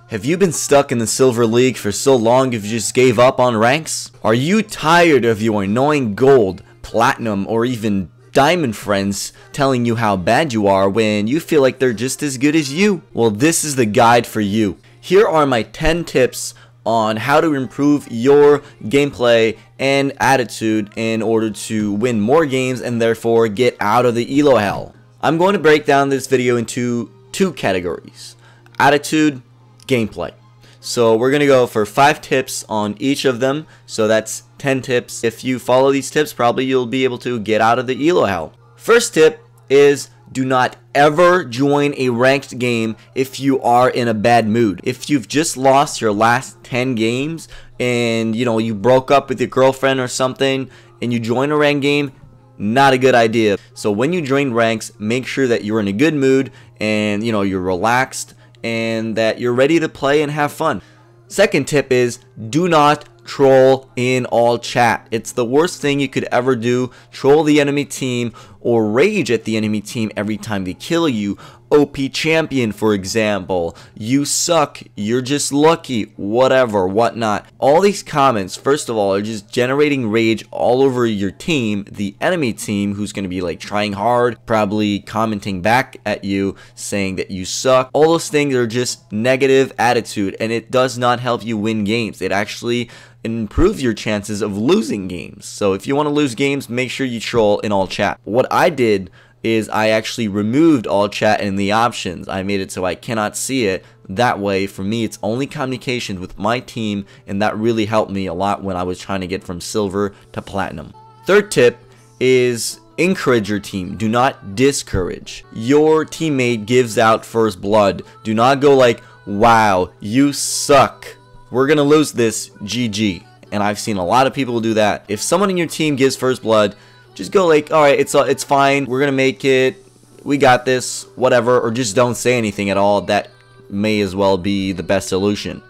Have you been stuck in the Silver League for so long you just gave up on ranks? Are you tired of your annoying Gold, Platinum, or even Diamond friends telling you how bad you are when you feel like they're just as good as you? Well, this is the guide for you. Here are my 10 tips on how to improve your gameplay and attitude in order to win more games and therefore get out of the ELO hell. I'm going to break down this video into two categories: attitude, gameplay. So we're gonna go for 5 tips on each of them, so that's 10 tips. If you follow these tips, probably you'll be able to get out of the ELO hell. First tip is do not ever join a ranked game if you are in a bad mood. If you've just lost your last 10 games and you broke up with your girlfriend or something and you join a ranked game, not a good idea. So when you join ranks, make sure that you're in a good mood and you're relaxed and that you're ready to play and have fun. Second tip is do not troll in all chat. It's the worst thing you could ever do. Troll the enemy team or rage at the enemy team every time they kill you. OP champion, for example. You suck. You're just lucky. Whatever, whatnot. All these comments, first of all, are just generating rage all over your team, the enemy team, who's going to be like trying hard, probably commenting back at you, saying that you suck. All those things are just negative attitude, and it does not help you win games. It actually improves your chances of losing games. So if you want to lose games, make sure you troll in all chat. What I did is I actually removed all chat in the options. I made it so I cannot see it. That way, for me, it's only communication with my team, and that really helped me a lot when I was trying to get from silver to platinum. Third tip is encourage your team. Do not discourage. Your teammate gives out first blood. Do not go like, wow, you suck. We're gonna lose this, GG. And I've seen a lot of people do that. If someone in your team gives first blood, just go like, alright, it's fine, we're gonna make it, we got this, whatever, or just don't say anything at all. That may as well be the best solution.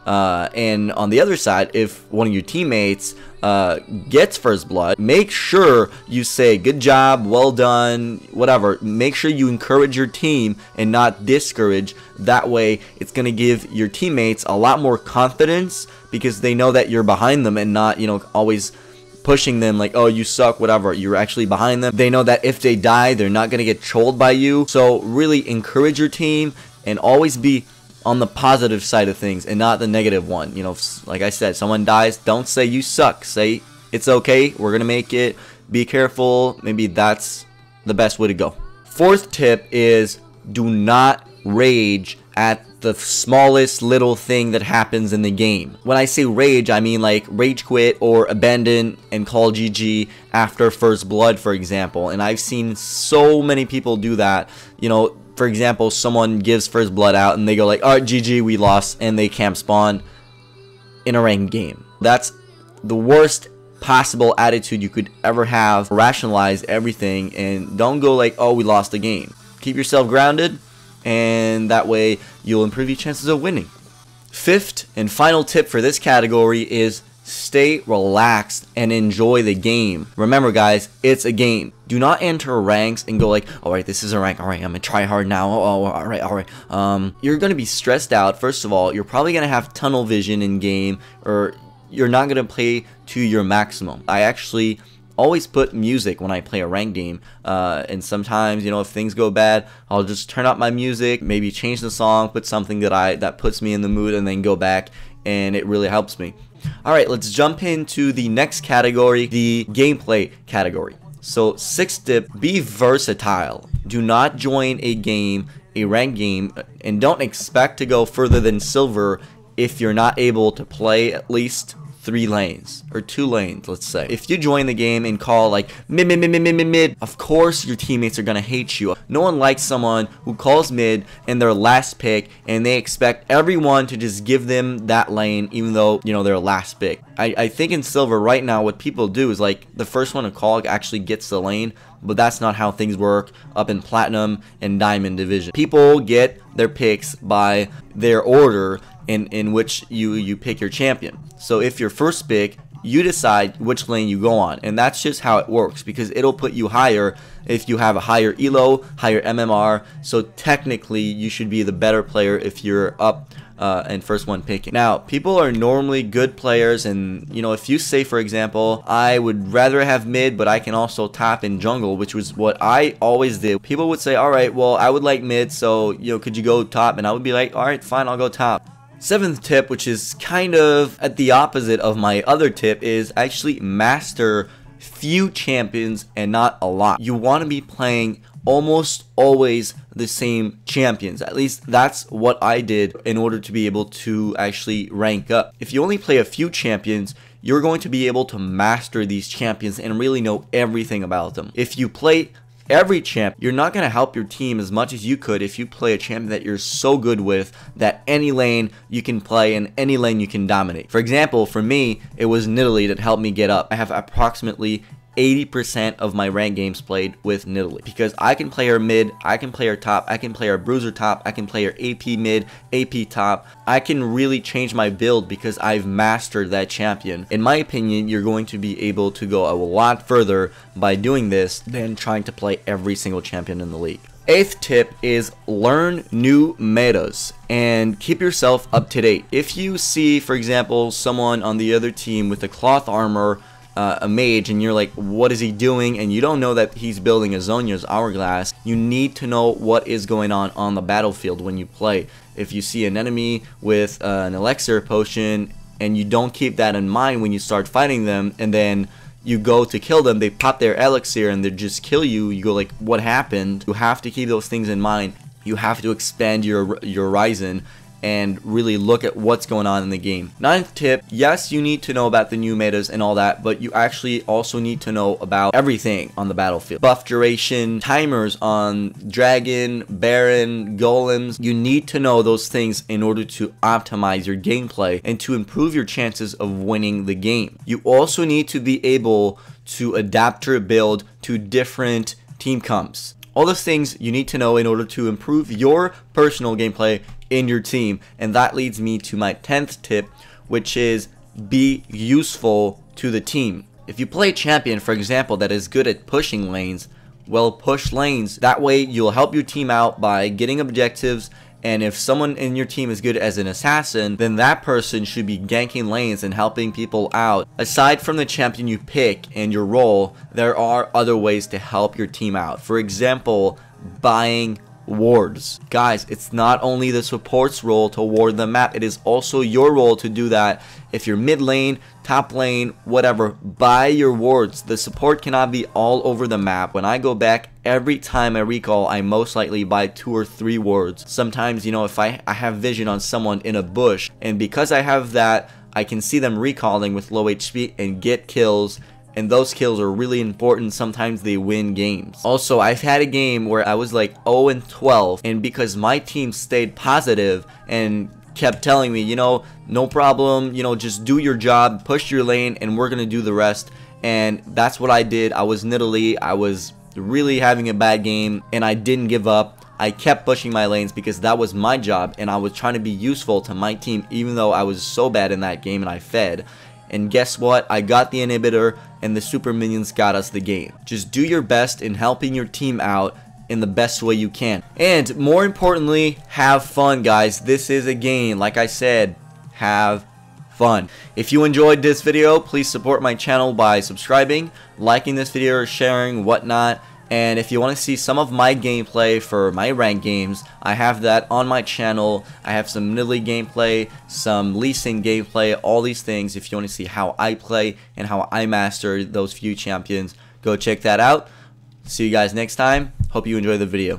And on the other side, if one of your teammates gets first blood, make sure you say good job, well done, whatever. Make sure you encourage your team and not discourage. That way it's gonna give your teammates a lot more confidence because they know that you're behind them and not always pushing them like, oh, you suck, whatever. You're actually behind them. They know that if they die, they're not gonna get trolled by you. So really encourage your team and always be on the positive side of things and not the negative one. Like I said, someone dies, don't say you suck. Say it's okay, we're gonna make it. Be careful. Maybe that's the best way to go. Fourth tip is do not rage at the smallest little thing that happens in the game. When I say rage, I mean like rage quit or abandon and call GG after first blood, for example. And I've seen so many people do that. For example, someone gives first blood out and they go like, alright, GG, we lost, and they camp spawn in a ranked game. That's the worst possible attitude you could ever have. Rationalize everything and don't go like, oh, we lost the game. Keep yourself grounded, and that way you'll improve your chances of winning. Fifth and final tip for this category is stay relaxed and enjoy the game. Remember guys, it's a game. Do not enter ranks and go like, alright, this is a rank, alright, I'm gonna try hard now, oh, alright. You're gonna be stressed out. First of all, you're probably gonna have tunnel vision in game, or you're not gonna play to your maximum. I actually always put music when I play a ranked game, and sometimes if things go bad, I'll just turn up my music, maybe change the song, put something that puts me in the mood, and then go back, and it really helps me. Alright, let's jump into the next category, the gameplay category. So 6th tip, be versatile. Do not join a ranked game, and don't expect to go further than silver if you're not able to play at least 3 lanes or 2 lanes, let's say. If you join the game and call like mid, of course your teammates are gonna hate you. No one likes someone who calls mid in their last pick and they expect everyone to just give them that lane even though their last pick. I think in silver right now what people do is like the first one to call actually gets the lane, but that's not how things work up in platinum and diamond division. People get their picks by their order in which you pick your champion. So if your first pick you decide which lane you go on, and that's just how it works, because it'll put you higher if you have a higher elo, higher MMR. So technically you should be the better player if you're up and first one picking. Now, people are normally good players, and you know, if you say, for example, I would rather have mid, but I can also top in jungle, which was what I always did. People would say, all right, well, I would like mid, so you know, could you go top? And I would be like, all right, fine, I'll go top. Seventh tip, which is kind of at the opposite of my other tip, is actually master few champions and not a lot. You want to be playing almost always the same champions. At least that's what I did in order to be able to actually rank up. If you only play a few champions, you're going to be able to master these champions and really know everything about them. If you play every champ, you're not going to help your team as much as you could if you play a champion that you're so good with that any lane you can play and any lane you can dominate. For example, for me, it was Nidalee that helped me get up. I have approximately 80% of my rank games played with Nidalee, because I can play her mid, I can play her top, I can play her bruiser top, I can play her AP mid, AP top. I can really change my build because I've mastered that champion. In my opinion, you're going to be able to go a lot further by doing this than trying to play every single champion in the league. Eighth tip is learn new metas and keep yourself up to date. If you see, for example, someone on the other team with a cloth armor, a mage, and you're like, what is he doing? And you don't know that he's building a Zhonya's hourglass. You need to know what is going on the battlefield when you play. If you see an enemy with an elixir potion and you don't keep that in mind when you start fighting them, and then you go to kill them, they pop their elixir and they just kill you, you go like, what happened? You have to keep those things in mind. You have to expand your horizon and really look at what's going on in the game. Ninth tip, yes, you need to know about the new metas and all that, but you actually also need to know about everything on the battlefield. Buff duration, timers on dragon, baron, golems. You need to know those things in order to optimize your gameplay and to improve your chances of winning the game. You also need to be able to adapt your build to different team comps. All those things you need to know in order to improve your personal gameplay in your team. And that leads me to my 10th tip, which is be useful to the team. If you play a champion, for example, that is good at pushing lanes, well, push lanes. That way you'll help your team out by getting objectives, and if someone in your team is good as an assassin, then that person should be ganking lanes and helping people out. Aside from the champion you pick and your role, there are other ways to help your team out. For example, buying wards. Guys, it's not only the support's role to ward the map, it is also your role to do that. If you're mid lane, top lane, whatever, buy your wards. The support cannot be all over the map. When I go back, every time I recall, I most likely buy 2 or 3 wards. Sometimes, you know, if I have vision on someone in a bush, and because I have that, I can see them recalling with low HP and get kills. And those kills are really important. Sometimes they win games. Also, I've had a game where I was like 0-12, and because my team stayed positive and kept telling me, you know, no problem, you know, just do your job, push your lane, and we're gonna do the rest. And that's what I did. I was Nidalee. I was really having a bad game, and I didn't give up. I kept pushing my lanes because that was my job, and I was trying to be useful to my team, even though I was so bad in that game and I fed. And guess what? I got the inhibitor, and the super minions got us the game. Just do your best in helping your team out in the best way you can. And more importantly, have fun, guys. This is a game. Like I said, have fun. If you enjoyed this video, please support my channel by subscribing, liking this video, or sharing, whatnot. And if you want to see some of my gameplay for my ranked games, I have that on my channel. I have some Nidalee gameplay, some Lee Sin gameplay, all these things. If you want to see how I play and how I master those few champions, go check that out. See you guys next time. Hope you enjoy the video.